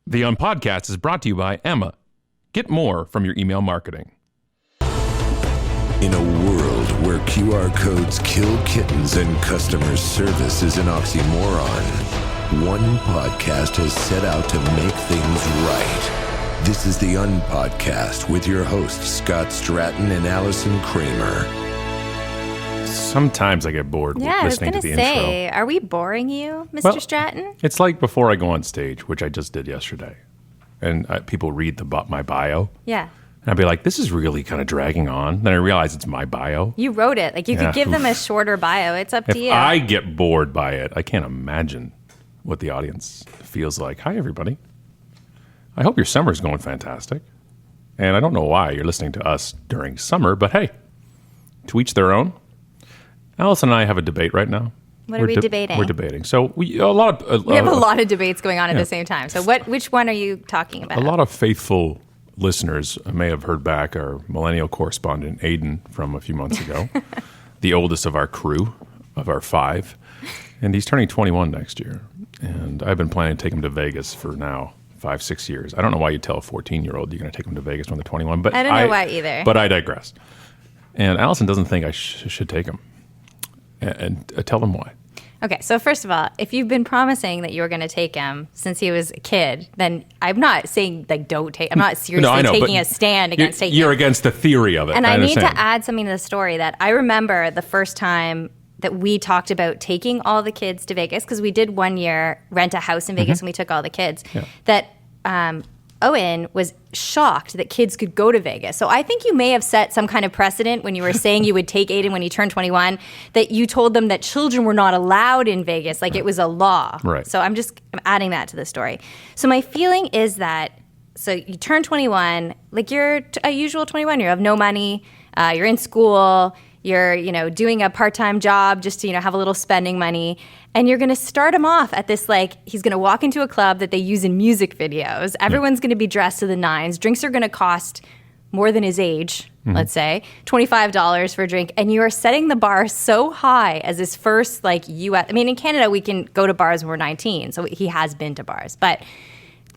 The UnPodcast is brought to you by Emma. Get more from your email marketing. In a world where QR codes kill kittens and customer service is an oxymoron, one podcast has set out to make things right. This is the UnPodcast with your hosts, Scott Stratten and Allison Kramer. Sometimes I get bored listening to the intro. Are we boring you, Mr. Stratten? It's like before I go on stage, which I just did yesterday, and people read my bio. Yeah. And I'd be like, this is really kind of dragging on. Then I realize it's my bio. You wrote it. Like, you could give them a shorter bio. It's up to you. If I get bored by it, I can't imagine what the audience feels like. Hi, everybody. I hope your summer's going fantastic. And I don't know why you're listening to us during summer, but hey, to each their own. Allison and I have a debate right now. What are we debating? We're debating. So we have a lot of debates going on at the same time. So which one are you talking about? A lot of faithful listeners may have heard back our millennial correspondent, Aiden, from a few months ago, the oldest of our crew, of our five. And he's turning 21 next year. And I've been planning to take him to Vegas for now 5-6 years. I don't know why you tell a 14-year-old you're going to take him to Vegas when they're 21. But I don't know why either. But I digress. And Allison doesn't think I should take him. And tell them why. Okay, so first of all, if you've been promising that you were going to take him since he was a kid, then I'm not saying, like, don't take. I'm not seriously taking a stand against taking him. You're against the theory of it. And I need to add something to the story that I remember the first time that we talked about taking all the kids to Vegas, because we did one year rent a house in Vegas and we took all the kids, that Owen was shocked that kids could go to Vegas. So I think you may have set some kind of precedent when you were saying you would take Aiden when he turned 21, that you told them that children were not allowed in Vegas, like it was a law. Right. So I'm adding that to the story. So my feeling is that, so you turn 21, like you're a usual 21, you have no money, you're in school, you're, doing a part-time job just to, have a little spending money. And you're going to start him off at this, like, he's going to walk into a club that they use in music videos. Everyone's going to be dressed to the nines. Drinks are going to cost more than his age, let's say, $25 for a drink. And you are setting the bar so high as his first, like, in Canada, we can go to bars when we're 19. So he has been to bars. But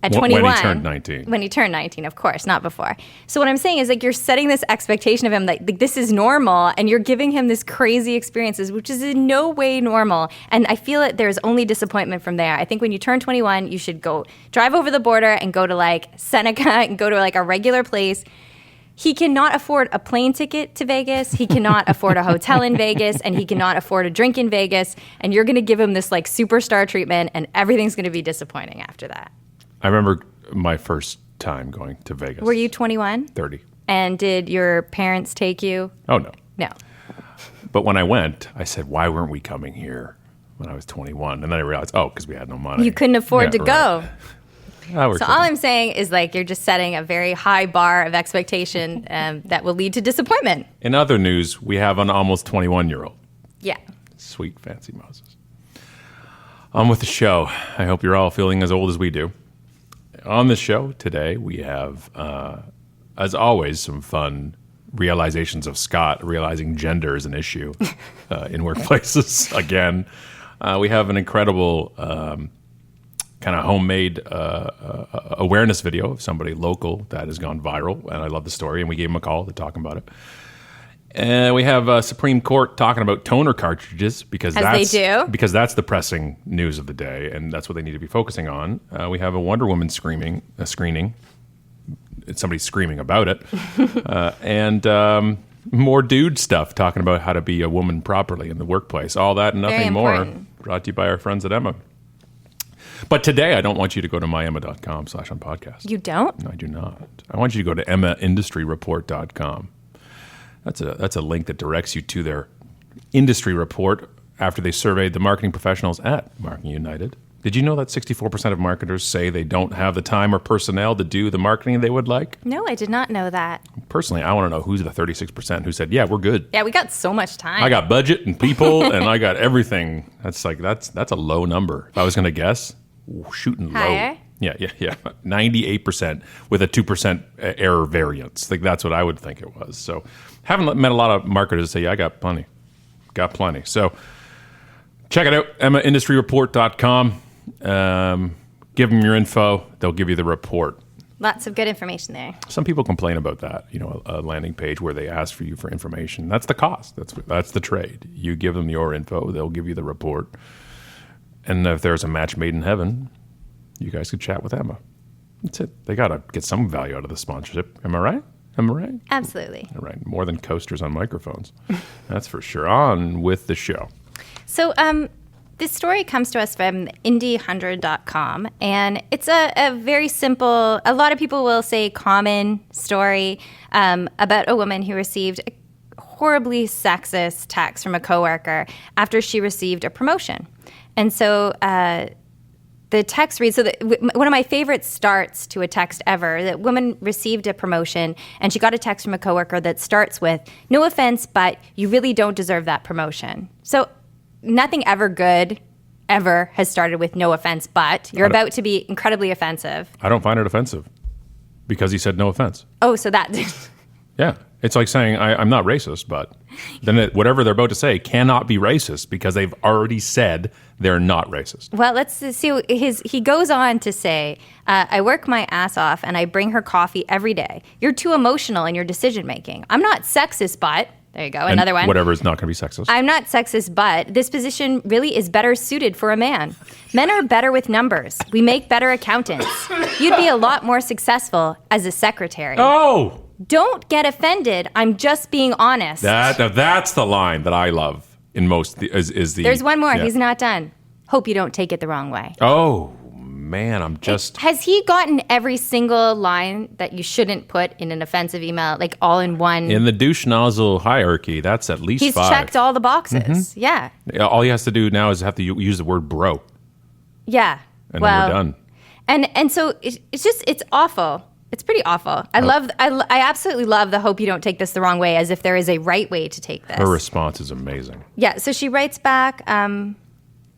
at 21. When he turned 19. When he turned 19, of course, not before. So what I'm saying is, like, you're setting this expectation of him that, like, this is normal, and you're giving him this crazy experiences, which is in no way normal. And I feel that there's only disappointment from there. I think when you turn 21, you should go drive over the border and go to, like, Seneca and go to, like, a regular place. He cannot afford a plane ticket to Vegas. He cannot afford a hotel in Vegas, and he cannot afford a drink in Vegas. And you're going to give him this, like, superstar treatment, and everything's going to be disappointing after that. I remember my first time going to Vegas. Were you 21? 30. And did your parents take you? Oh, no. No. But when I went, I said, why weren't we coming here when I was 21? And then I realized, because we had no money. You couldn't afford to go. So all I'm saying is, like, you're just setting a very high bar of expectation that will lead to disappointment. In other news, we have an almost 21-year-old. Yeah. Sweet fancy Moses. On with the show. I hope you're all feeling as old as we do. On the show today, we have, as always, some fun realizations of Scott realizing gender is an issue in workplaces. Again, we have an incredible kind of homemade awareness video of somebody local that has gone viral, and I love the story, and we gave him a call to talk about it. And we have Supreme Court talking about toner cartridges because that's the pressing news of the day, and that's what they need to be focusing on. We have a Wonder Woman screening. Somebody's screaming about it. And more dude stuff, talking about how to be a woman properly in the workplace. All that and nothing more, brought to you by our friends at Emma. But today, I don't want you to go to myemma.com/unpodcast. You don't? No, I do not. I want you to go to emmaindustryreport.com. That's a link that directs you to their industry report after they surveyed the marketing professionals at Marketing United. Did you know that 64% of marketers say they don't have the time or personnel to do the marketing they would like? No, I did not know that. Personally, I want to know who's the 36% who said, yeah, we're good. Yeah, we got so much time. I got budget and people and I got everything. That's a low number. If I was going to guess, shooting higher? Low. Yeah. 98% with a 2% error variance. Like that's what I would think it was. So haven't met a lot of marketers say, yeah, I got plenty. So check it out, emmaindustryreport.com. Give them your info. They'll give you the report. Lots of good information there. Some people complain about that, a landing page where they ask for you for information. That's the cost. That's the trade. You give them your info, they'll give you the report. And if there's a match made in heaven, you guys could chat with Emma. That's it. They got to get some value out of the sponsorship. Am I right? Absolutely. All right. More than coasters on microphones. That's for sure. On with the show. So this story comes to us from indie100.com, and it's a very simple, a lot of people will say common story about a woman who received a horribly sexist text from a coworker after she received a promotion. And so the text reads, one of my favorite starts to a text ever, that woman received a promotion and she got a text from a coworker that starts with, "No offense, but you really don't deserve that promotion." So nothing ever good ever has started with "no offense, but." You're about to be incredibly offensive. I don't find it offensive because he said no offense. Oh, so that... Yeah. It's like saying, I'm not racist, but then whatever they're about to say cannot be racist because they've already said they're not racist. Well, let's see. He goes on to say, "I work my ass off and I bring her coffee every day. You're too emotional in your decision making. I'm not sexist, but..." There you go. Another one. Whatever is not going to be sexist. "I'm not sexist, but this position really is better suited for a man. Men are better with numbers. We make better accountants. You'd be a lot more successful as a secretary. Oh! Don't get offended. I'm just being honest." That's the line that I love in most, is the... There's one more. Yeah. He's not done. "Hope you don't take it the wrong way." Oh, man, I'm just... Has he gotten every single line that you shouldn't put in an offensive email, like all in one? In the douche nozzle hierarchy, that's at least He's 5. checked all the boxes. Yeah. All he has to do now is have to use the word bro. Yeah. And then we're done. And so it's awful. It's pretty awful. I absolutely love the "hope you don't take this the wrong way," as if there is a right way to take this. Her response is amazing. Yeah, so she writes back,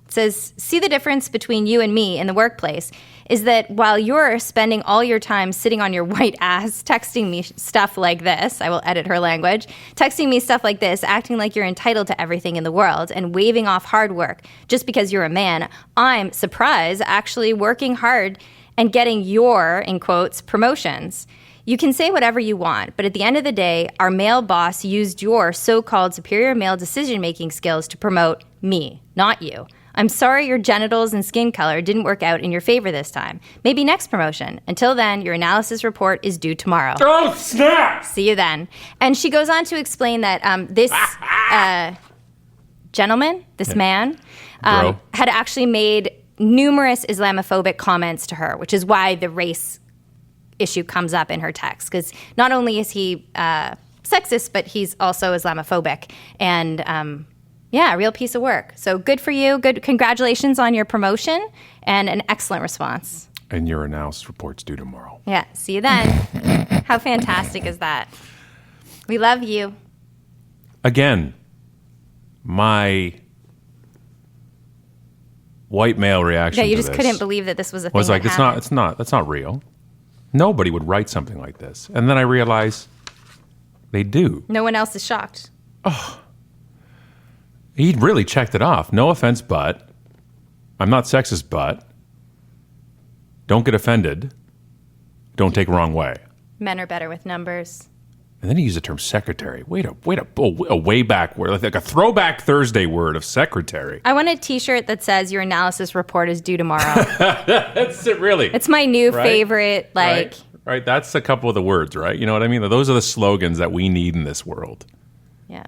says, "See, the difference between you and me in the workplace is that while you're spending all your time sitting on your white ass texting me stuff like this," I will edit her language, "texting me stuff like this, acting like you're entitled to everything in the world and waving off hard work just because you're a man, I'm, surprise, actually working hard and getting your," in quotes, "promotions. You can say whatever you want, but at the end of the day, our male boss used your so-called superior male decision-making skills to promote me, not you. I'm sorry your genitals and skin color didn't work out in your favor this time. Maybe next promotion. Until then, your analysis report is due tomorrow." Oh, snap! See you then. And she goes on to explain that this gentleman, this man, had actually made numerous Islamophobic comments to her, which is why the race issue comes up in her text. Because not only is he sexist, but he's also Islamophobic. And a real piece of work. So good for you. Good. Congratulations on your promotion and an excellent response. And your analysis report's due tomorrow. Yeah. See you then. How fantastic is that? We love you. Again, my white male reaction Yeah, you to just this couldn't believe that this was a thing. was like, that happened. that's not real. Nobody would write something like this. And then I realized they do. No one else is shocked. He really checked it off. No offense, but I'm not sexist, but don't get offended. Don't take it wrong way. Men are better with numbers. And then he used the term secretary. A way back word, like a throwback Thursday word of secretary. I want a T-shirt that says your analysis report is due tomorrow. That's it, really. It's my new favorite, Right. That's a couple of the words, right? You know what I mean? Those are the slogans that we need in this world. Yeah.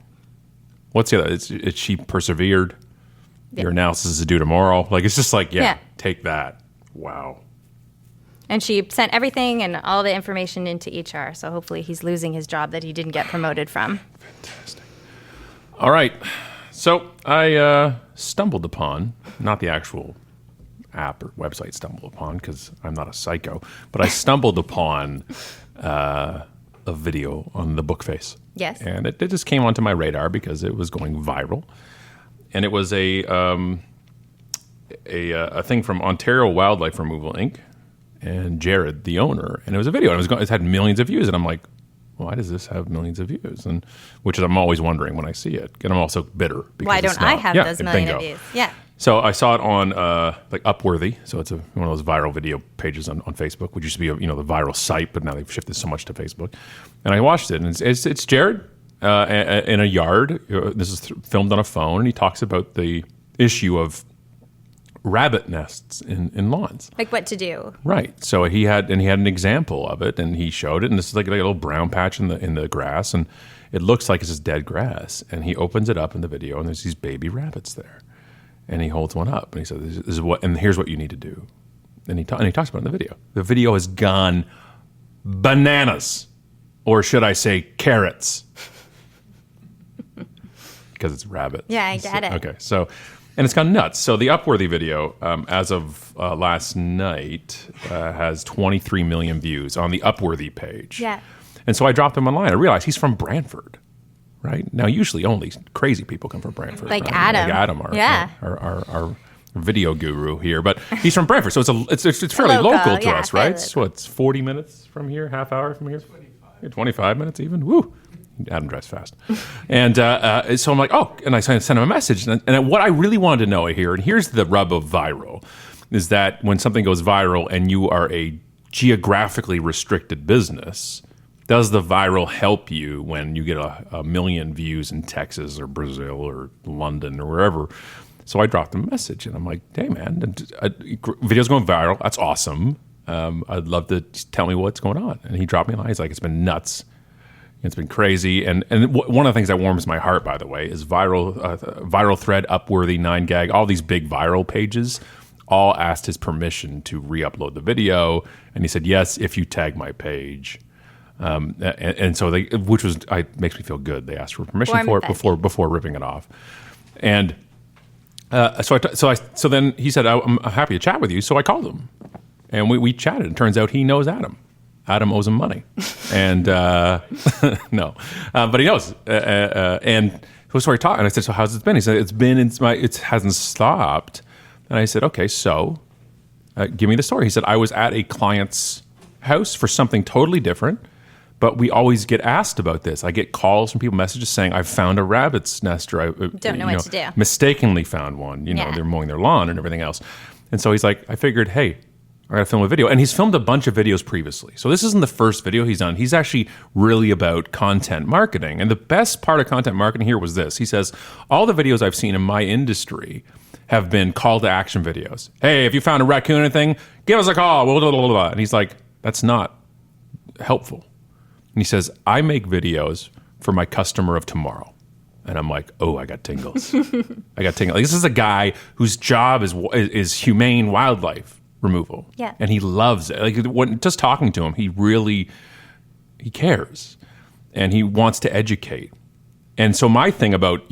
What's the other? It's she persevered. Yeah. Your analysis is due tomorrow. Like, it's just like, take that. Wow. And she sent everything and all the information into HR. So hopefully he's losing his job that he didn't get promoted from. Fantastic. All right. So I stumbled upon, not the actual app or website stumbled upon, because I'm not a psycho, but I stumbled upon a video on the Bookface. Yes. And it just came onto my radar because it was going viral. And it was a thing from Ontario Wildlife Removal, Inc., and Jared, the owner, and it was a video, and it had millions of views, and I'm like, why does this have millions of views? And which is, I'm always wondering when I see it, and I'm also bitter. Because why don't I have those million of views? Yeah. So I saw it on like Upworthy. So it's one of those viral video pages on Facebook, which used to be the viral site, but now they've shifted so much to Facebook. And I watched it, and it's Jared in a yard. This is filmed on a phone, and he talks about the issue of rabbit nests in lawns. Like what to do. Right. So he had an example of it, and he showed it, and this is like a little brown patch in the grass, and it looks like it's just dead grass. And he opens it up in the video, and there's these baby rabbits there. And he holds one up, and he says, "This is what, and here's what you need to do." And he talks about it in the video. The video has gone bananas, or should I say, carrots, because it's rabbits. Yeah, I get it. Okay, so, and it's gone nuts. So the Upworthy video, as of last night, has 23 million views on the Upworthy page. Yeah. And so I dropped him online. I realized he's from Brantford. Right now, usually only crazy people come from Brantford. Like right? Adam. Like Adam, our video guru here. But he's from Brantford, so it's fairly local to us, right? So it's 40 minutes from here, half hour from here, 25 minutes even. Woo! Adam drives fast, and so I'm like, oh, and I sent him a message, and what I really wanted to know here, and here's the rub of viral, is that when something goes viral and you are a geographically restricted business. Does the viral help you when you get a million views in Texas or Brazil or London or wherever? So I dropped him a message, and I'm like, hey, man, video's going viral. That's awesome. I'd love to tell me what's going on. And he dropped me a line. He's like, it's been nuts. It's been crazy. And one of the things that warms my heart, by the way, is viral thread, Upworthy, 9gag, all these big viral pages all asked his permission to re-upload the video. And he said, yes, if you tag my page. And so which makes me feel good. They asked for permission for it before ripping it off, and so then he said, "I'm happy to chat with you." So I called him, and we chatted. It turns out he knows Adam. Adam owes him money, and no, but he knows. And so we talked, and I said, "So how's it been?" He said, "It hasn't stopped." And I said, "Okay, so give me the story." He said, "I was at a client's house for something totally different." But we always get asked about this. I get calls from people, messages saying, I've found a rabbit's nest, or I don't know what to do. Mistakenly found one. They're mowing their lawn and everything else. And so he's like, I figured, hey, I got to film a video. And he's filmed a bunch of videos previously. So this isn't the first video he's done. He's actually really about content marketing. And the best part of content marketing here was this. He says, all the videos I've seen in my industry have been call to action videos. Hey, if you found a raccoon or anything, give us a call. Blah, blah, blah, blah. And he's like, that's not helpful. And he says, I make videos for my customer of tomorrow. And I'm like, oh, I got tingles. I got tingles. Like, this is a guy whose job is humane wildlife removal. Yeah. And he loves it. Like, just talking to him, he cares. And he wants to educate. And so my thing about,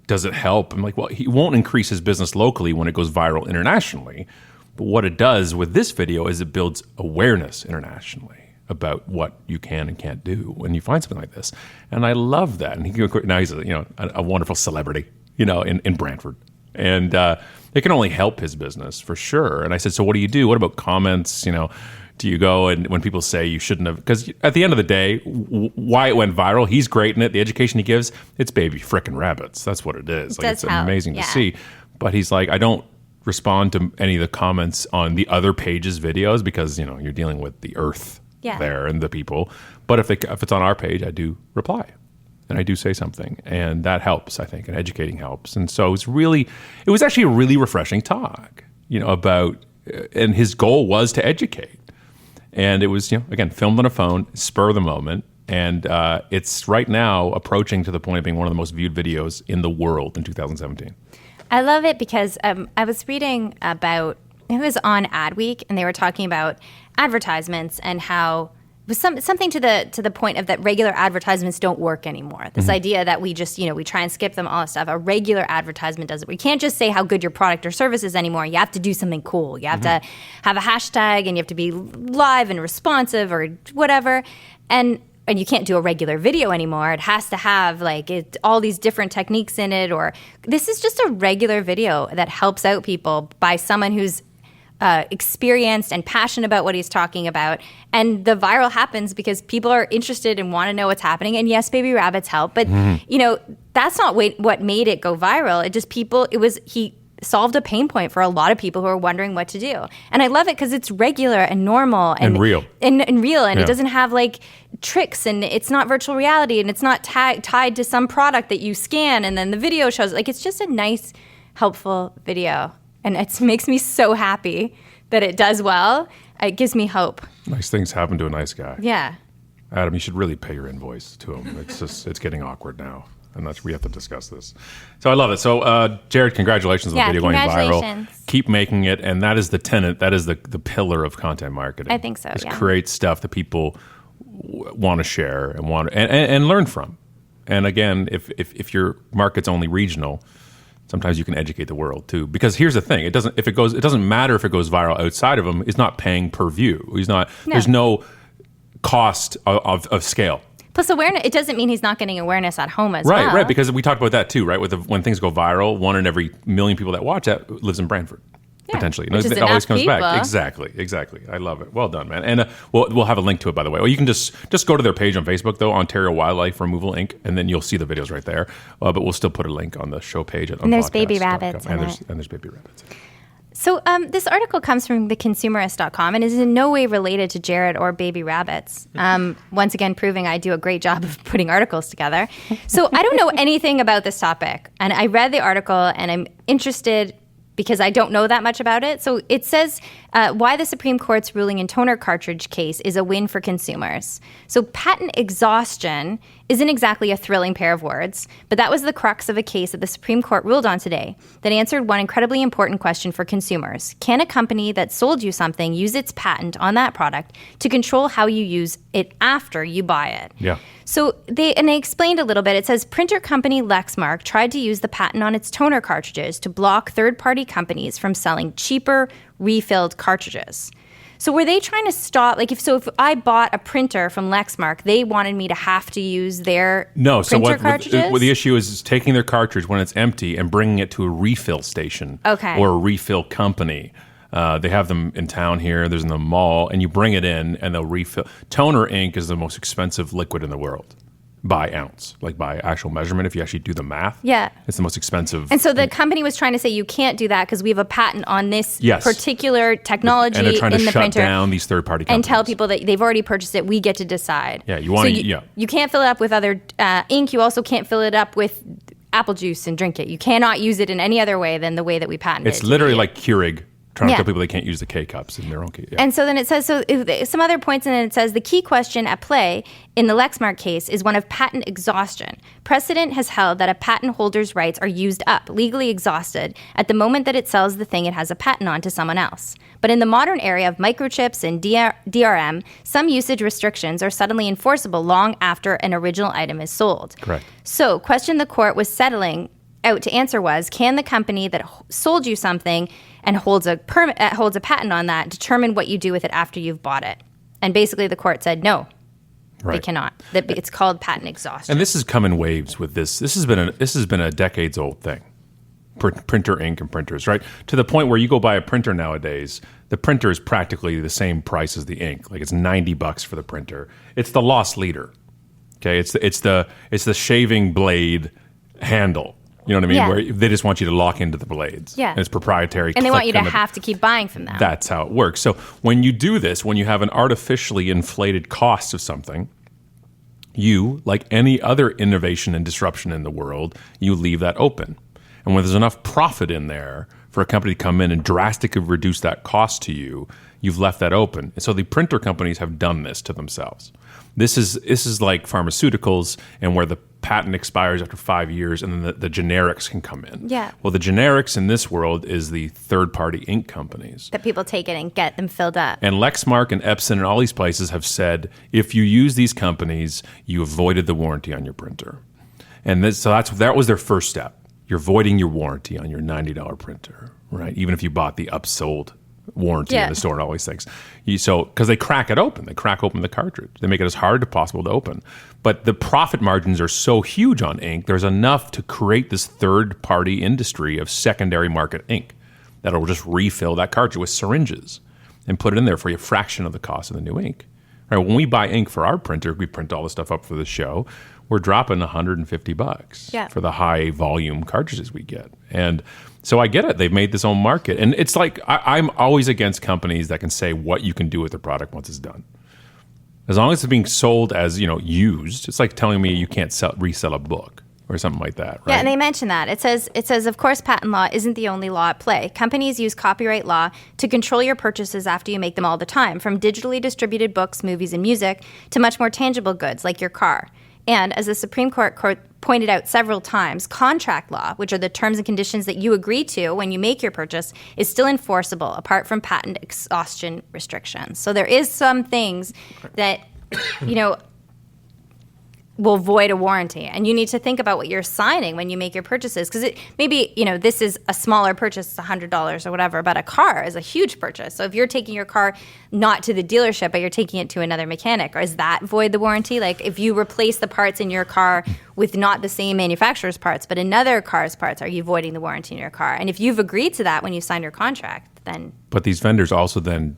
does it help? I'm like, well, he won't increase his business locally when it goes viral internationally. But what it does with this video is it builds awareness internationally about what you can and can't do when you find something like this. And I love that. And now he's a wonderful celebrity, in Brantford. And it can only help his business for sure. And I said, so what do you do? What about comments? Do you go and when people say you shouldn't have, because at the end of the day, why it went viral, he's great in it. The education he gives, it's baby frickin' rabbits. That's what it is. It's amazing to see. But he's like, I don't respond to any of the comments on the other pages' videos because, you're dealing with the earth. There and the people, but if it's on our page, I do reply and I do say something, and that helps, I think, and educating helps. And so it was actually a really refreshing talk, about, and his goal was to educate, and it was, again, filmed on a phone, spur of the moment, and it's right now approaching to the point of being one of the most viewed videos in the world in 2017. I love it because I was reading about, it was on Adweek, and they were talking about advertisements and how it was something to the point of that regular advertisements don't work anymore. This idea that we just, we try and skip them, all that stuff. A regular advertisement doesn't. We can't just say how good your product or service is anymore. You have to do something cool. You have to have a hashtag, and you have to be live and responsive or whatever. And you can't do a regular video anymore. It has to have all these different techniques in it. Or this is just a regular video that helps out people by someone who's experienced and passionate about what he's talking about. And the viral happens because people are interested and want to know what's happening. And yes, baby rabbits help. But, that's not what made it go viral. It just solved a pain point for a lot of people who are wondering what to do. And I love it because it's regular and normal And real. and real, and Yeah. it doesn't have like tricks, and it's not virtual reality, and it's not tied to some product that you scan and then the video shows. Like, it's just a nice, helpful video, and it makes me so happy that it does well. It gives me hope. Nice things happen to a nice guy. Yeah. Adam, you should really pay your invoice to him. It's getting awkward now, and we have to discuss this. So I love it. So Jared, congratulations on the video going viral. Congratulations. Keep making it, and that is the tenet. That is the pillar of content marketing. I think so, Just yeah. create stuff that people want to share and want and learn from. And again, if your market's only regional, sometimes you can educate the world too. Because here's the thing: it doesn't matter if it goes viral outside of him. He's not paying per view. He's not. No. There's no cost of scale. Plus, awareness. It doesn't mean he's not getting awareness at home as well. Right. Because we talked about that too, right? When things go viral, 1 in every million people that watch that lives in Brantford, potentially. which is It always enough comes people. back. Exactly. I love it. Well done, man. And we'll have a link to it, by the way. Or you can just go to their page on Facebook, though, Ontario Wildlife Removal Inc., and then you'll see the videos right there. But we'll still put a link on the show page at And there's baby UnPodcast.com. rabbits in it. And there's baby rabbits. So this article comes from theconsumerist.com and is in no way related to Jared or baby rabbits. Once again, proving I do a great job of putting articles together. So I don't know anything about this topic. And I read the article and I'm interested because I don't know that much about it. So it says why the Supreme Court's ruling in toner cartridge case is a win for consumers. So patent exhaustion isn't exactly a thrilling pair of words, but that was the crux of a case that the Supreme Court ruled on today that answered one incredibly important question for consumers. Can a company that sold you something use its patent on that product to control how you use it after you buy it? Yeah. So they explained a little bit. It says printer company Lexmark tried to use the patent on its toner cartridges to block third-party companies from selling cheaper refilled cartridges. So were they trying to stop, if I bought a printer from Lexmark, they wanted me to have to use their printer cartridges? What the issue is taking their cartridge when it's empty and bringing it to a refill station or a refill company. They have them in town here. There's in the mall, and you bring it in, and they'll refill. Toner ink is the most expensive liquid in the world by ounce, like by actual measurement. If you actually do the math, it's the most expensive. And so the company was trying to say you can't do that because we have a patent on this particular technology in the printer. And they're trying to shut down these third-party companies and tell people that they've already purchased it. We get to decide. Yeah, you can't fill it up with other ink. You also can't fill it up with apple juice and drink it. You cannot use it in any other way than the way that we patented it. It's literally like Keurig trying to tell people they can't use the K-cups in their own K. Yeah. And so then it says, some other points, and then it says, the key question at play in the Lexmark case is one of patent exhaustion. Precedent has held that a patent holder's rights are used up, legally exhausted, at the moment that it sells the thing it has a patent on to someone else. But in the modern area of microchips and DRM, some usage restrictions are suddenly enforceable long after an original item is sold. Correct. So, question the court was settling out to answer was, can the company that sold you something and holds a patent on that determine what you do with it after you've bought it? And basically the court said no, they cannot. It's called patent exhaustion. And this has come in waves with this. This has been a decades old thing. Printer ink and printers, right? To the point where you go buy a printer nowadays, the printer is practically the same price as the ink. Like it's $90 for the printer. It's the lost leader. Okay, it's the shaving blade handle. You know what I mean? Yeah. Where they just want you to lock into the blades. Yeah. And it's proprietary. And they want you to have to keep buying from them. That's how it works. So when you do this, when you have an artificially inflated cost of something, you, like any other innovation and disruption in the world, you leave that open. And when there's enough profit in there for a company to come in and drastically reduce that cost to you, you've left that open. And so the printer companies have done this to themselves. This is like pharmaceuticals, and where the patent expires after 5 years, and then the generics can come in. Yeah. Well, the generics in this world is the third-party ink companies. That people take it and get them filled up. And Lexmark and Epson and all these places have said, if you use these companies, you avoided the warranty on your printer. And that was their first step. You're voiding your warranty on your $90 printer, right? Even if you bought the upsold warranty in the store and all these things. Because they crack it open. They crack open the cartridge. They make it as hard as possible to open. But the profit margins are so huge on ink, there's enough to create this third-party industry of secondary market ink that'll just refill that cartridge with syringes and put it in there for a fraction of the cost of the new ink. Right? When we buy ink for our printer, we print all the stuff up for the show. We're dropping $150 for the high volume cartridges we get. And so I get it. They've made this own market. And it's like, I'm always against companies that can say what you can do with their product once it's done. As long as it's being sold as, used, it's like telling me you can't resell a book or something like that, right? Yeah, and they mention that. It says, of course, patent law isn't the only law at play. Companies use copyright law to control your purchases after you make them all the time, from digitally distributed books, movies, and music to much more tangible goods like your car. And as the Supreme Court pointed out several times, contract law, which are the terms and conditions that you agree to when you make your purchase, is still enforceable apart from patent exhaustion restrictions. So there is some things that, will void a warranty. And you need to think about what you're signing when you make your purchases. Because maybe, this is a smaller purchase, it's $100 or whatever, but a car is a huge purchase. So if you're taking your car not to the dealership, but you're taking it to another mechanic, or is that void the warranty? Like if you replace the parts in your car with not the same manufacturer's parts, but another car's parts, are you voiding the warranty in your car? And if you've agreed to that when you signed your contract, then... But these vendors also then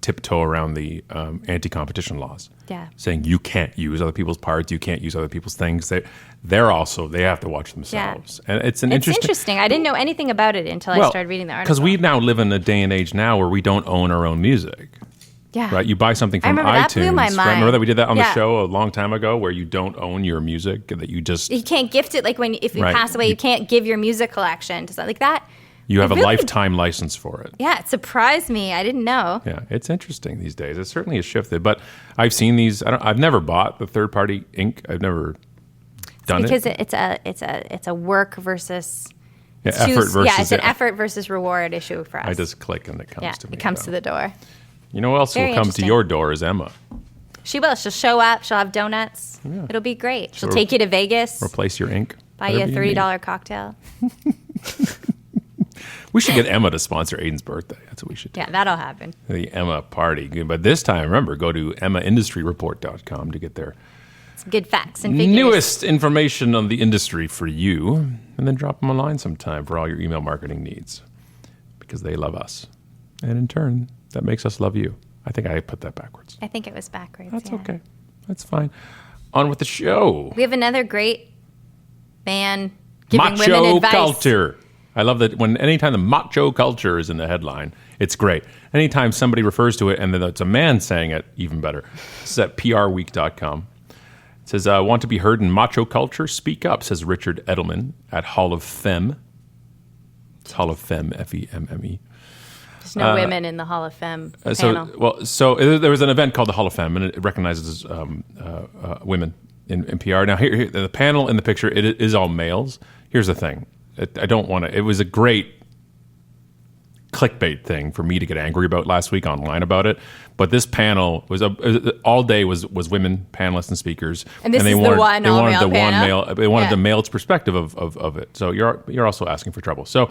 tiptoe around the anti-competition laws. Yeah. Saying you can't use other people's parts, you can't use other people's things. They have to watch themselves. Yeah. And it's interesting. I didn't know anything about it until I started reading the article. Because we now live in a day and age now where we don't own our own music. Yeah. Right? You buy something from iTunes. That blew my mind. Right? Remember that we did that on the show a long time ago where you don't own your music, that you just... You can't gift it. Like if you pass away, you can't give your music collection to something like that. You have a lifetime license for it. Yeah, it surprised me. I didn't know. Yeah, it's interesting these days. It certainly has shifted. But I've seen these. I've never bought the third-party ink. I've never done because it's a work versus effort versus it's an effort versus reward issue for us. I just click and it comes to me. It comes to the door. You know what else will come to your door is Emma. She will. She'll show up. She'll have donuts. Yeah. It'll be great. She'll take you to Vegas. Replace your ink. Buy you a $30 cocktail. We should get Emma to sponsor Aiden's birthday. That's what we should do. Yeah, that'll happen. The Emma party. But this time, remember, go to emmaindustryreport.com to get their some good facts and figures. Newest information on the industry for you. And then drop them online sometime for all your email marketing needs. Because they love us. And in turn, that makes us love you. I think I put that backwards. I think it was backwards. That's okay. That's fine. On with the show. We have another great man giving Macho women advice. Culture. I love that anytime the Macho Culture is in the headline, it's great. Anytime somebody refers to it and then it's a man saying it, even better. This is at prweek.com. It says, want to be heard in Macho Culture? Speak up, says Richard Edelman at Hall of Femme. It's Hall of Femme, Femme. There's no women in the Hall of Femme panel. So there was an event called the Hall of Femme, and it recognizes women in PR. Now, here, the panel in the picture, it is all males. Here's the thing. I don't want to... It was a great clickbait thing for me to get angry about last week online about it. But this panel was all day was women panelists and speakers, and this is the one all-male panel. They wanted the male's perspective of it. So you're also asking for trouble. So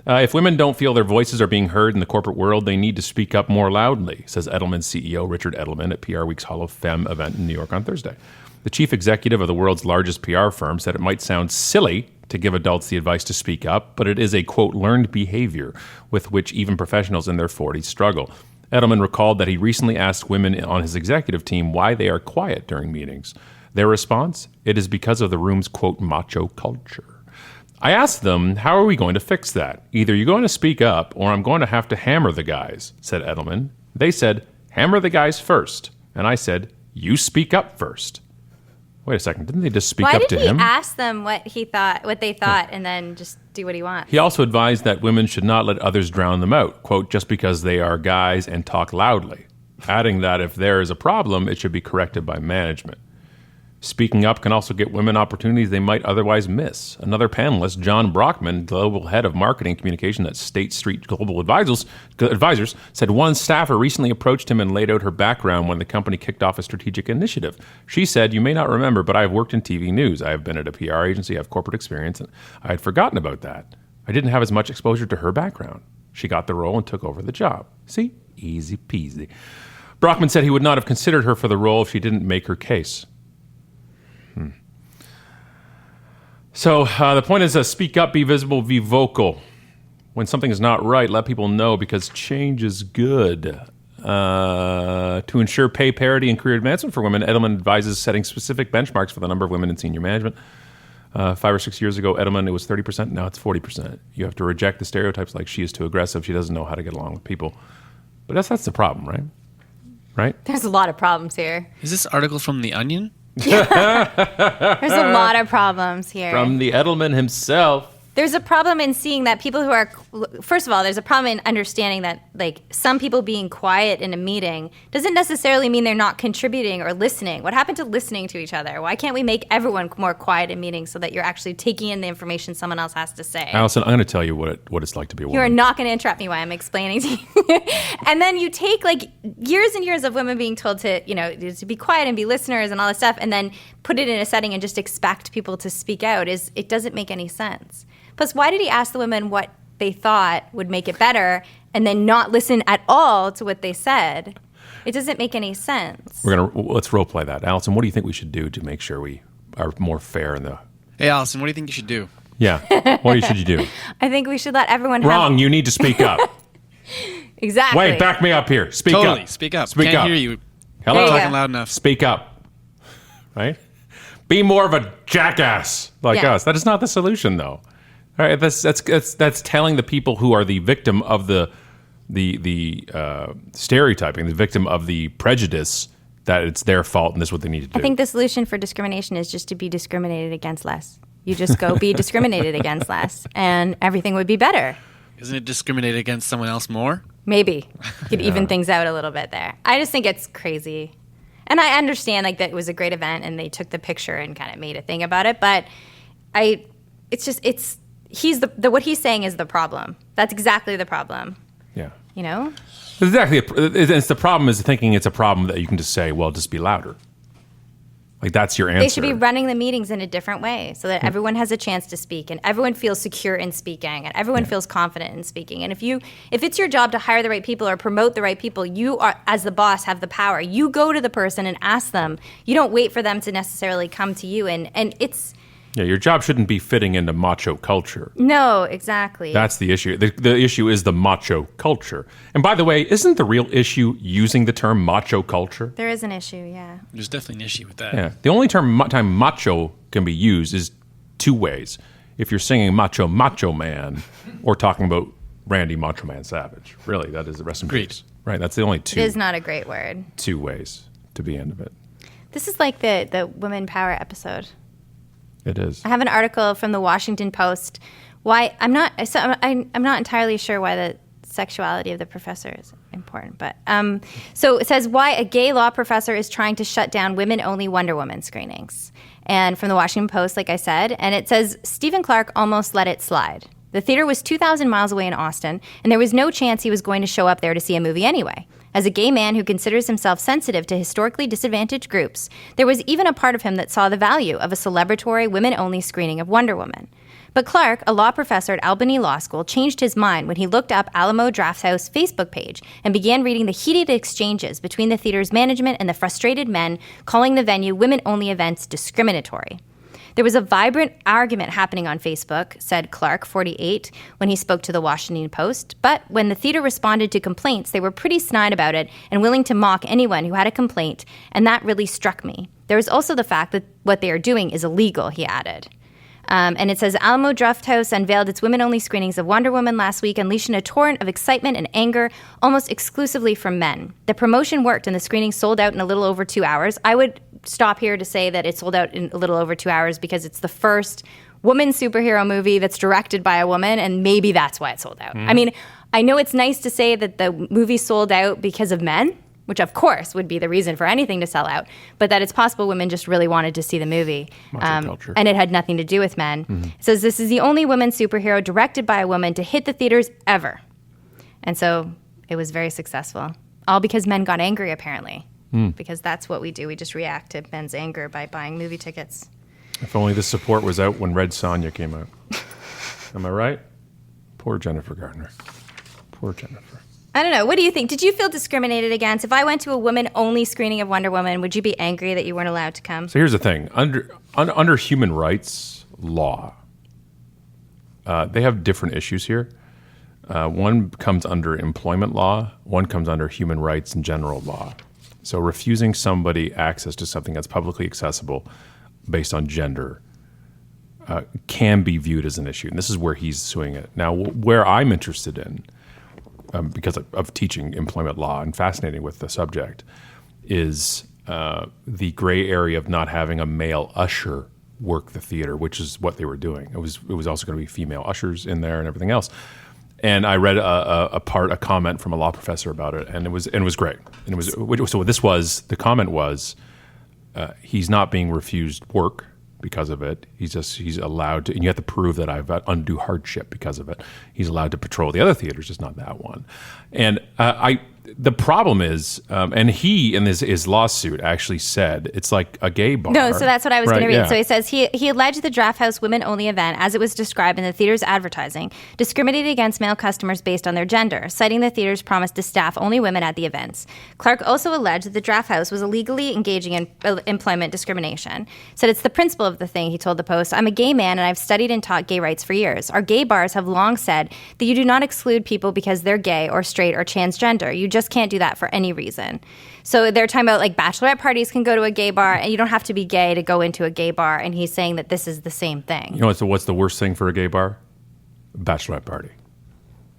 if women don't feel their voices are being heard in the corporate world, they need to speak up more loudly, says Edelman's CEO Richard Edelman at PR Week's Hall of Femme event in New York on Thursday. The chief executive of the world's largest PR firm said it might sound silly to give adults the advice to speak up, but it is a, quote, learned behavior with which even professionals in their 40s struggle. Edelman recalled that he recently asked women on his executive team why they are quiet during meetings. Their response? It is because of the room's, quote, macho culture. I asked them, how are we going to fix that? Either you're going to speak up or I'm going to have to hammer the guys, said Edelman. They said, hammer the guys first. And I said, you speak up first. Wait a second, didn't they just speak up to him? Why did he ask them what they thought, and then just do what he wants? He also advised that women should not let others drown them out, quote, just because they are guys and talk loudly, adding that if there is a problem, it should be corrected by management. Speaking up can also get women opportunities they might otherwise miss. Another panelist, John Brockman, global head of marketing communication at State Street Global Advisors, said one staffer recently approached him and laid out her background when the company kicked off a strategic initiative. She said, you may not remember, but I have worked in TV news. I have been at a PR agency. I have corporate experience, and I had forgotten about that. I didn't have as much exposure to her background. She got the role and took over the job. See? Easy peasy. Brockman said he would not have considered her for the role if she didn't make her case. So the point is speak up, be visible, be vocal. When something is not right, let people know because change is good. To ensure pay parity and career advancement for women, Edelman advises setting specific benchmarks for the number of women in senior management. 5 or 6 years ago, Edelman, it was 30%. Now it's 40%. You have to reject the stereotypes like she is too aggressive. She doesn't know how to get along with people. But that's the problem, right? Right? There's a lot of problems here. Is this article from The Onion? There's a lot of problems here. From the Edelman himself. There's a problem in seeing that people who are, first of all, there's a problem in understanding that, like, some people being quiet in a meeting doesn't necessarily mean they're not contributing or listening. What happened to listening to each other? Why can't we make everyone more quiet in meetings so that you're actually taking in the information someone else has to say? Allison, I'm going to tell you what it's like to be a woman. You are not going to interrupt me while I'm explaining to you. And then you take, like, years and years of women being told to, to be quiet and be listeners and all this stuff, and then put it in a setting and just expect people to speak out. It doesn't make any sense. Plus, why did he ask the women what they thought would make it better and then not listen at all to what they said? It doesn't make any sense. Let's role play that. Allison, what do you think we should do to make sure we are more fair in the... Hey, Allison, what do you think you should do? Yeah. What should you do? I think we should let everyone Wrong. You need to speak up. Exactly. Wait, back me up here. Speak Totally. up. Speak up. Speak Can't up. hear you. Hello? There you Talking go. loud enough. Speak up. Right? Be more of a jackass like us. That is not the solution, though. All right, that's telling the people who are the victim of the stereotyping, the victim of the prejudice, that it's their fault and this is what they need to do. I think the solution for discrimination is just to be discriminated against less. You just go be discriminated against less, and everything would be better. Isn't it discriminated against someone else more? Maybe. You could even things out a little bit there. I just think it's crazy. And I understand that it was a great event and they took the picture and kind of made a thing about it, but what he's saying is the problem. That's exactly the problem. Yeah. Exactly. It's the problem is thinking it's a problem that you can just say, well, just be louder. Like, that's your answer. They should be running the meetings in a different way so that everyone has a chance to speak and everyone feels secure in speaking and everyone feels confident in speaking. And if it's your job to hire the right people or promote the right people, you are, as the boss, have the power. You go to the person and ask them. You don't wait for them to necessarily come to you. And it's... Yeah, your job shouldn't be fitting into macho culture. No, exactly. That's the issue. The issue is the macho culture. And by the way, isn't the real issue using the term macho culture? There is an issue, yeah. There's definitely an issue with that. Yeah. The only time macho can be used is two ways. If you're singing Macho Man or talking about Randy Macho Man Savage. Really, that is the rest in peace. Right, that's the only two. It is not a great word. Two ways to be end of it. This is like the women power episode. It is. I have an article from the Washington Post. I'm not entirely sure why the sexuality of the professor is important, but so it says why a gay law professor is trying to shut down women-only Wonder Woman screenings. And from the Washington Post, like I said, and it says Stephen Clark almost let it slide. The theater was 2,000 miles away in Austin, and there was no chance he was going to show up there to see a movie anyway. As a gay man who considers himself sensitive to historically disadvantaged groups, there was even a part of him that saw the value of a celebratory, women-only screening of Wonder Woman. But Clark, a law professor at Albany Law School, changed his mind when he looked up Alamo Drafthouse Facebook page and began reading the heated exchanges between the theater's management and the frustrated men calling the venue women-only events discriminatory. There was a vibrant argument happening on Facebook, said Clark, 48, when he spoke to the Washington Post. But when the theater responded to complaints, they were pretty snide about it and willing to mock anyone who had a complaint, and that really struck me. There is also the fact that what they are doing is illegal, he added. And it says, Alamo Drafthouse unveiled its women-only screenings of Wonder Woman last week, unleashing a torrent of excitement and anger almost exclusively from men. The promotion worked, and the screening sold out in a little over 2 hours. I would stop here to say that it sold out in a little over 2 hours because it's the first woman superhero movie that's directed by a woman, and maybe that's why it sold out. I mean, I know it's nice to say that the movie sold out because of men, which of course would be the reason for anything to sell out, but that it's possible women just really wanted to see the movie. Culture. And it had nothing to do with men. It says this is the only woman superhero directed by a woman to hit the theaters ever. And so it was very successful. All because men got angry, apparently. Because that's what we do. We just react to men's anger by buying movie tickets. If only this support was out when Red Sonja came out. Am I right? Poor Jennifer Garner. Poor Jennifer. I don't know. What do you think? Did you feel discriminated against? If I went to a women-only screening of Wonder Woman, would you be angry that you weren't allowed to come? So here's the thing. Under human rights law, they have different issues here. One comes under employment law. One comes under human rights and general law. So refusing somebody access to something that's publicly accessible based on gender can be viewed as an issue. And this is where he's suing it. Now, where I'm interested in, because of teaching employment law and fascinating with the subject, is the gray area of not having a male usher work the theater, which is what they were doing. It was also going to be female ushers in there and everything else. And I read a comment from a law professor about it, and it was great. And the comment was, he's not being refused work because of it. He's allowed to, and you have to prove that I've got undue hardship because of it. He's allowed to patrol the other theaters, just not that one. And the problem is, and he in his lawsuit actually said it's like a gay bar. No, so that's what I was going to read. Yeah. So he says he alleged the Draft House women only event, as it was described in the theater's advertising, discriminated against male customers based on their gender, citing the theater's promise to staff only women at the events. Clark also alleged that the Draft House was illegally engaging in employment discrimination. Said it's the principle of the thing, he told the Post. I'm a gay man and I've studied and taught gay rights for years. Our gay bars have long said that you do not exclude people because they're gay or straight or transgender. You just can't do that for any reason. So they're talking about like bachelorette parties can go to a gay bar, and you don't have to be gay to go into a gay bar. And he's saying that this is the same thing. You know what's the worst thing for a gay bar? Bachelorette party.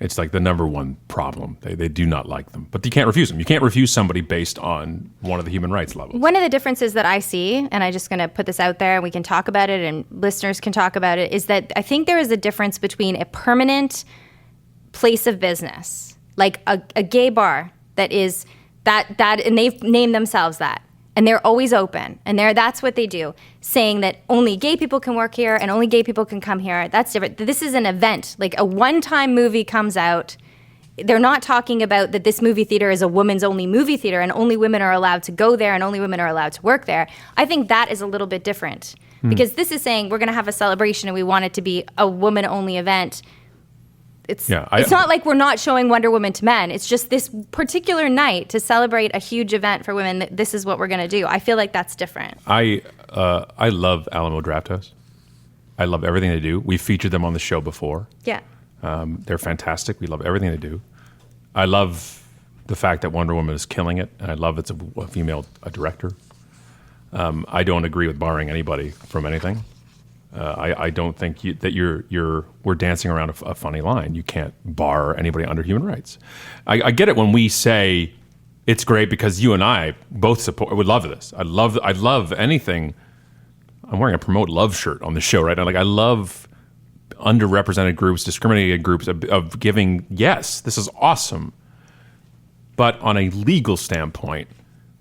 It's like the number one problem. They do not like them. But you can't refuse them. You can't refuse somebody based on one of the human rights levels. One of the differences that I see, and I'm just going to put this out there and we can talk about it and listeners can talk about it, is that I think there is a difference between a permanent place of business, like a gay bar that is that, and they've named themselves that. And they're always open, and that's what they do, saying that only gay people can work here and only gay people can come here. That's different. This is an event. Like a one-time movie comes out. They're not talking about that this movie theater is a women's only movie theater and only women are allowed to go there and only women are allowed to work there. I think that is a little bit different because this is saying we're going to have a celebration and we want it to be a woman-only event. It's not like we're not showing Wonder Woman to men. It's just this particular night to celebrate a huge event for women. This is what we're going to do. I feel like that's different. I love Alamo Drafthouse. I love everything they do. We've featured them on the show before. Yeah. They're fantastic. We love everything they do. I love the fact that Wonder Woman is killing it. And I love it's a female director. I don't agree with barring anybody from anything. I don't think we're dancing around a funny line. You can't bar anybody under human rights. I get it when we say it's great because you and I both would love this. I love anything. I'm wearing a Promote Love shirt on the show right now. Like I love underrepresented groups, discriminated groups of giving, yes, this is awesome. But on a legal standpoint,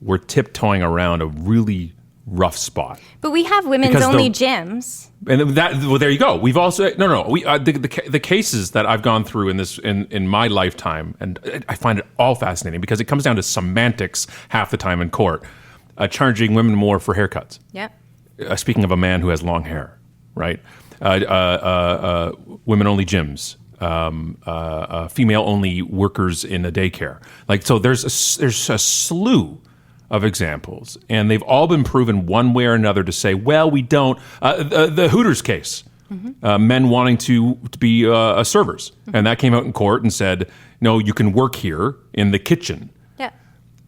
we're tiptoeing around a really rough spot. But we have women's only gyms. And there you go. We've also the cases that I've gone through in my lifetime, and I find it all fascinating because it comes down to semantics half the time in court, charging women more for haircuts. Yep. Speaking of a man who has long hair, right? Women only gyms, female only workers in a daycare. Like so, there's a slew of examples, and they've all been proven one way or another to say, well, we don't. The Hooters case, men wanting to be servers, and that came out in court and said, no, you can work here in the kitchen. Yeah.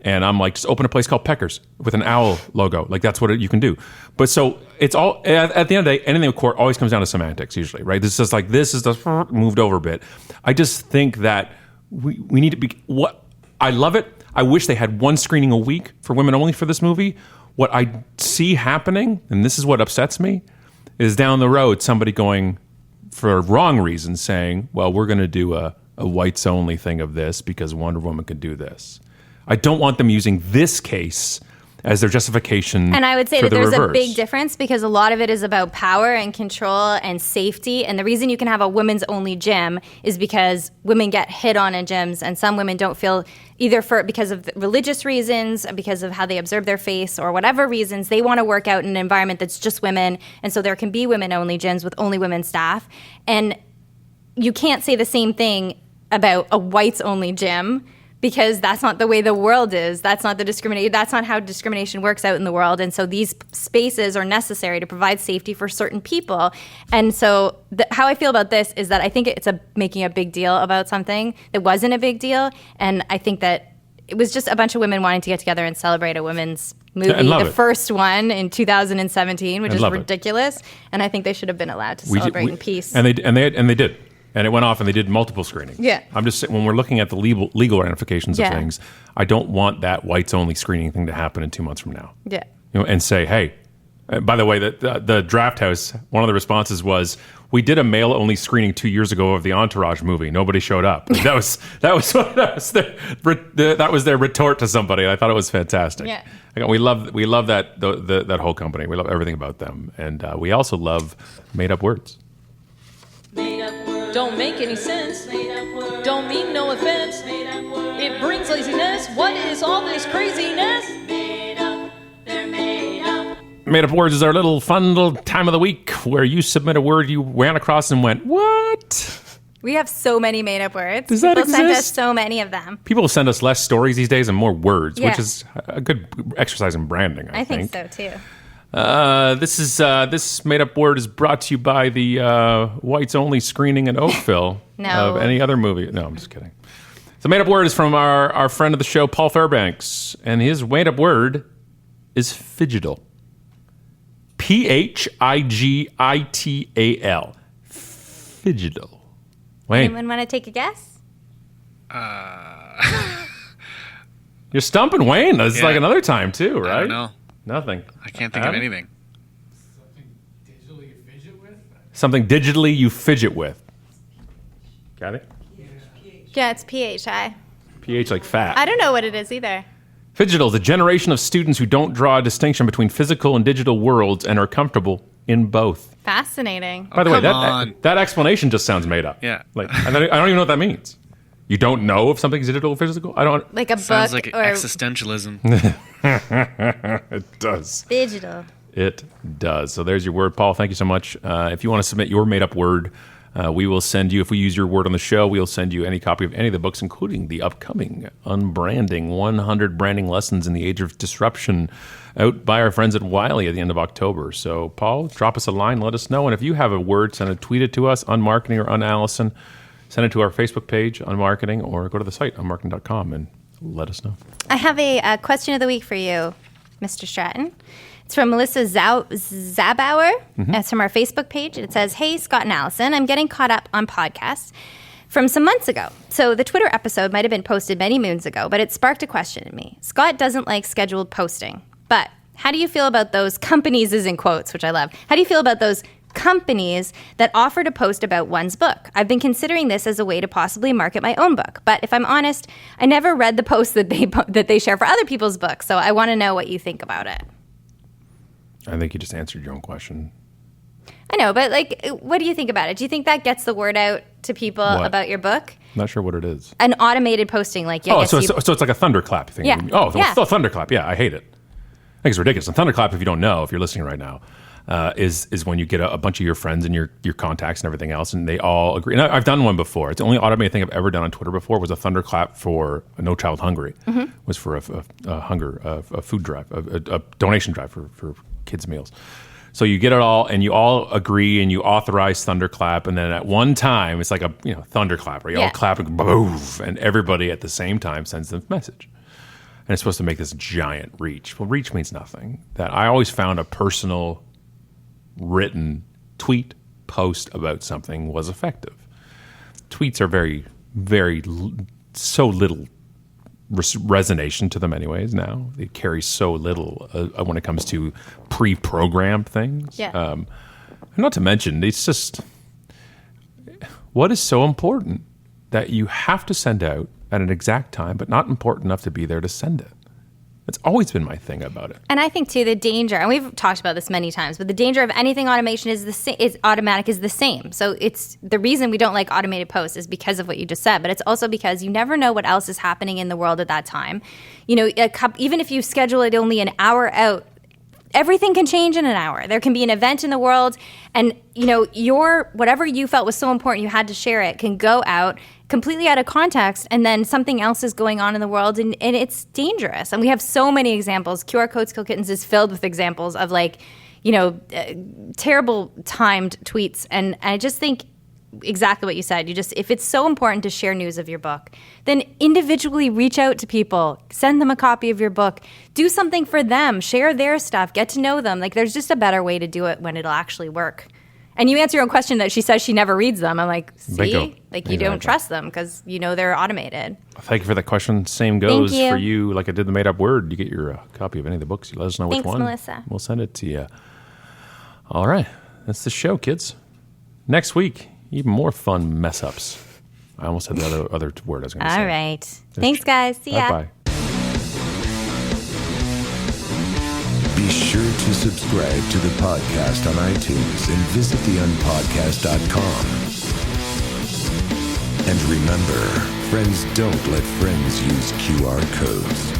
And I'm like, just open a place called Peckers with an owl logo. Like that's what you can do. But so it's all at the end of the day, anything in court always comes down to semantics usually, right? This is just like this is the moved over a bit. I just think that we need to be what I love it. I wish they had one screening a week for women only for this movie. What I see happening, and this is what upsets me, is down the road somebody going for wrong reasons saying, well, we're going to do a whites only thing of this because Wonder Woman could do this. I don't want them using this case as their justification. And I would say that there's a big difference because a lot of it is about power and control and safety. And the reason you can have a women's only gym is because women get hit on in gyms, and some women don't feel either because of religious reasons, because of how they observe their face, or whatever reasons they want to work out in an environment that's just women. And so there can be women only gyms with only women staff. And you can't say the same thing about a whites only gym, because that's not the way the world is. That's not that's not how discrimination works out in the world. And so these spaces are necessary to provide safety for certain people. And so how I feel about this is that I think it's making a big deal about something that wasn't a big deal. And I think that it was just a bunch of women wanting to get together and celebrate a women's movie, love the it. first one in 2017, which I is love it. ridiculous. And I think they should have been allowed to We celebrate did- in peace. And they did. And it went off, and they did multiple screenings. Yeah. I'm just saying, when we're looking at the legal ramifications of Yeah. things, I don't want that whites only screening thing to happen in 2 months from now. Yeah. And say, hey, by the way, the Draft House, one of the responses was, we did a male only screening 2 years ago of the Entourage movie. Nobody showed up. That was their retort to somebody. I thought it was fantastic. Yeah. Again, we love that whole company. We love everything about them, and we also love made up words. Don't make any sense. Don't mean no offense. It brings laziness. What is all this craziness? Made Up Words is our little fun little time of the week where you submit a word you ran across and went, what? We have so many made up words. Does that People send us exist? so many of them. People send us less stories these days and more words, Yeah. which is a good exercise in branding, I think so too. This made up word is brought to you by the whites only screening in Oakville No. of any other movie. No, I'm just kidding. The made up word is from our friend of the show, Paul Fairbanks, and his made up word is Phigital. Phigital. Phigital. Wayne, Anyone want to take a guess? you're stumping Wayne. It's Yeah. like another time too, right? I don't know. Nothing. I can't think of Adam? anything. Something digitally you fidget with. Got it? Yeah, it's PHI. PH like fat. I don't know what it is either. Phigital is a generation of students who don't draw a distinction between physical and digital worlds and are comfortable in both. Fascinating. By the way, come on. that explanation just sounds made up. Yeah. Like I don't even know what that means. You don't know if something's digital or physical? I don't. Like a Sounds book like or existentialism. It does. digital. It does. So there's your word, Paul. Thank you so much. If you want to submit your made-up word, we will send you, if we use your word on the show, we'll send you any copy of any of the books, including the upcoming Unbranding 100 Branding Lessons in the Age of Disruption, out by our friends at Wiley at the end of October. So, Paul, drop us a line, let us know. And if you have a word, tweet it to us, Unmarketing or Unallison. Send it to our Facebook page, Unmarketing, or go to the site, unmarketing.com, and let us know. I have a question of the week for you, Mr. Stratten. It's from Melissa Zabauer. It's from our Facebook page. It says, "Hey, Scott and Allison, I'm getting caught up on podcasts from some months ago. So the Twitter episode might have been posted many moons ago, but it sparked a question in me. Scott doesn't like scheduled posting, but how do you feel about those companies, is in quotes, which I love. How do you feel about those companies that offer to post about one's book? I've been considering this as a way to possibly market my own book, but if I'm honest, I never read the posts that they share for other people's books, so I want to know what you think about it." I think you just answered your own question. I know, but like, what do you think about it? Do you think that gets the word out to people What? about your book? I'm not sure what it is. An automated posting, like, yeah, Oh, guess so, you- so it's like a thunderclap thing. Yeah. Oh, Yeah. thunderclap. Yeah, I hate it. I think it's ridiculous. A thunderclap, if you don't know, if you're listening right now, is when you get a bunch of your friends and your contacts and everything else, and they all agree. And I've done one before. It's the only automated thing I've ever done on Twitter before was a thunderclap for No Child Hungry. Was for a food drive, a donation drive for kids' meals. So you get it all, and you all agree, and you authorize thunderclap, and then at one time, it's like a thunderclap, where you all Yeah. clap and boom, and everybody at the same time sends the message. And it's supposed to make this giant reach. Well, reach means nothing. That I always found a personal, written tweet, post about something was effective. Tweets are very, very so little resonation to them anyways now. They carry so little when it comes to pre-programmed things. Yeah. Not to mention, it's just, what is so important that you have to send out at an exact time, but not important enough to be there to send it? It's always been my thing about it. And I think too, the danger, and we've talked about this many times, but the danger of anything automation is automatic is the same. So it's the reason we don't like automated posts is because of what you just said, but it's also because you never know what else is happening in the world at that time. Even if you schedule it only an hour out, everything can change in an hour. There can be an event in the world, and whatever you felt was so important you had to share it can go out completely out of context, and then something else is going on in the world, and it's dangerous. And we have so many examples. QR Codes Kill Kittens is filled with examples of terrible timed tweets, and I just think exactly what you said. If it's so important to share news of your book, then individually reach out to people, send them a copy of your book, do something for them, share their stuff, get to know them. Like, there's just a better way to do it when it'll actually work. And you answer your own question that she says she never reads them. I'm like, see? Bingo. Like, you don't trust them because you know they're automated. Thank you for that question. Same goes you. for you. Like I did the Made Up Word. You get your copy of any of the books. You let us know which Thanks, one. Melissa. We'll send it to you. All right. That's the show, kids. Next week, even more fun mess ups. I almost had the other word I was going to say. All right. Thanks, guys. See ya. Bye-bye. Be sure to subscribe to the podcast on iTunes and visit theunpodcast.com. And remember, friends don't let friends use QR codes.